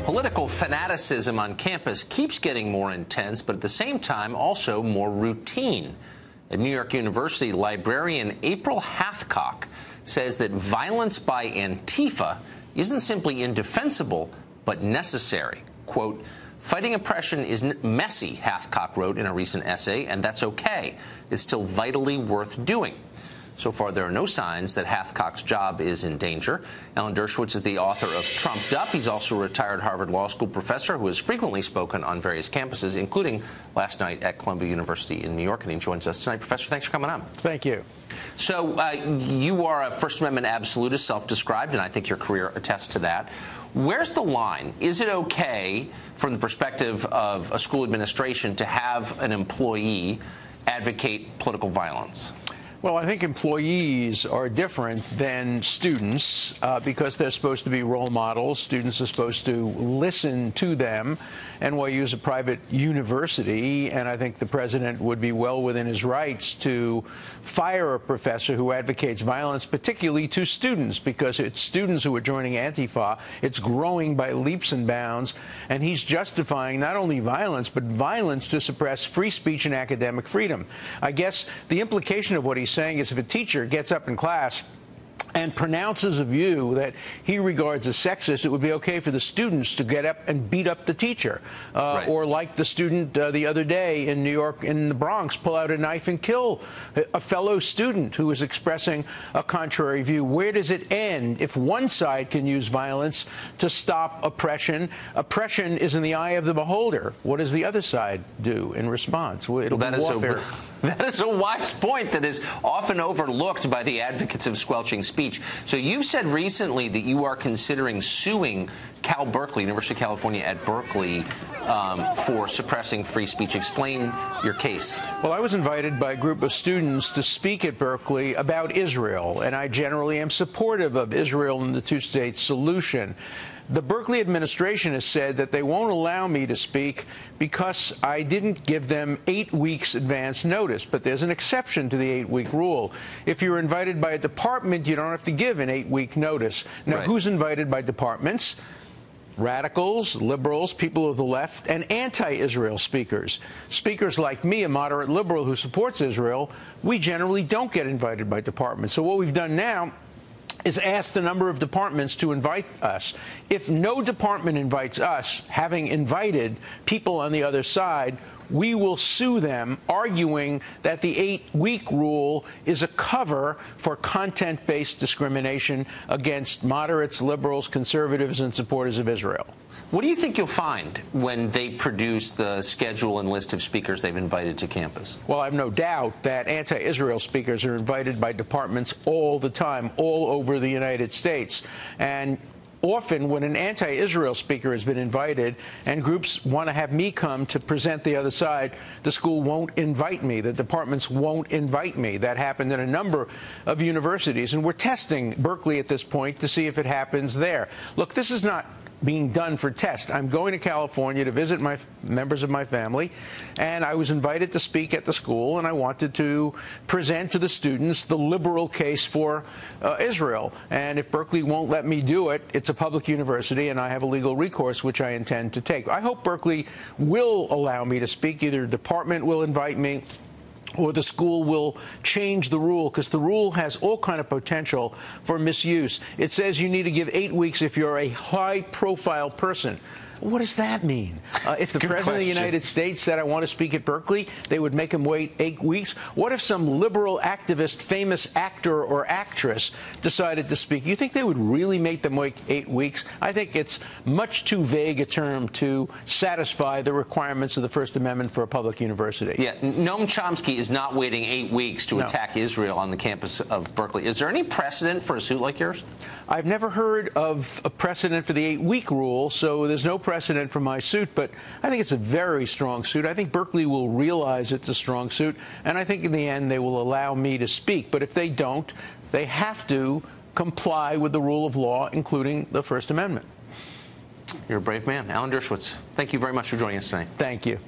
Political fanaticism on campus keeps getting more intense, but at the same time also more routine. At New York University, librarian April Hathcock says that violence by Antifa isn't simply indefensible, but necessary. Quote, "Fighting oppression is messy," Hathcock wrote in a recent essay, and that's okay. It's still vitally worth doing. So far, there are no signs that Hathcock's job is in danger. Alan Dershowitz is the author of Trumped Up. He's also a retired Harvard Law School professor who has frequently spoken on various campuses, including last night at Columbia University in New York, and he joins us tonight. Professor, thanks for coming on. Thank you. So you are a First Amendment absolutist, self-described, and I think your career attests to that. Where's the line? Is it okay, from the perspective of a school administration, to have an employee advocate political violence? Well, I think employees are different than students because they're supposed to be role models. Students are supposed to listen to them. NYU is a private university, and I think the president would be well within his rights to fire a professor who advocates violence, particularly to students, because it's students who are joining Antifa. It's growing by leaps and bounds, and he's justifying not only violence, but violence to suppress free speech and academic freedom. I guess the implication of what he's saying is if a teacher gets up in class and pronounces a view that he regards as sexist, it would be okay for the students to get up and beat up the teacher. Right. Or like the student the other day in New York, in the Bronx, pull out a knife and kill a fellow student who is expressing a contrary view. Where does it end if one side can use violence to stop oppression? Oppression is in the eye of the beholder. What does the other side do in response? It'll be warfare. That is a wise point that is often overlooked by the advocates of squelching speech. So you've said recently that you are considering suing Berkeley, University of California at Berkeley, for suppressing free speech. Explain your case. Well, I was invited by a group of students to speak at Berkeley about Israel, and I generally am supportive of Israel and the two-state solution. The Berkeley administration has said that they won't allow me to speak because I didn't give them 8 weeks advance notice. But there's an exception to the 8-week rule. If you're invited by a department, you don't have to give an 8-week notice. Now, right. Who's invited by departments? Radicals, liberals, people of the left, and anti-Israel speakers. Speakers like me, a moderate liberal who supports Israel, we generally don't get invited by departments. So what we've done now is ask the number of departments to invite us. If no department invites us, having invited people on the other side, we will sue them, arguing that the 8-week rule is a cover for content-based discrimination against moderates, liberals, conservatives, and supporters of Israel. What do you think you'll find when they produce the schedule and list of speakers they've invited to campus? Well, I have no doubt that anti-Israel speakers are invited by departments all the time, all over the United States. And often when an anti-Israel speaker has been invited and groups want to have me come to present the other side, the school won't invite me. The departments won't invite me. That happened in a number of universities. And we're testing Berkeley at this point to see if it happens there. Look, this is not being done for test. I'm going to California to visit my members of my family, and I was invited to speak at the school, and I wanted to present to the students the liberal case for Israel. And if Berkeley won't let me do it, it's a public university, and I have a legal recourse which I intend to take. I hope Berkeley will allow me to speak. Either a department will invite me, or the school will change the rule, because the rule has all kind of potential for misuse. It says you need to give 8 weeks if you're a high-profile person. What does that mean? If the President of the United States said, I want to speak at Berkeley, they would make him wait 8 weeks? What if some liberal activist, famous actor or actress decided to speak? You think they would really make them wait 8 weeks? I think it's much too vague a term to satisfy the requirements of the First Amendment for a public university. Yeah, Noam Chomsky is not waiting 8 weeks to attack Israel on the campus of Berkeley. Is there any precedent for a suit like yours? I've never heard of a precedent for the 8-week rule, so there's no precedent for my suit, but I think it's a very strong suit. I think Berkeley will realize it's a strong suit, and I think in the end they will allow me to speak. But if they don't, they have to comply with the rule of law, including the First Amendment. You're a brave man. Alan Dershowitz, thank you very much for joining us tonight. Thank you.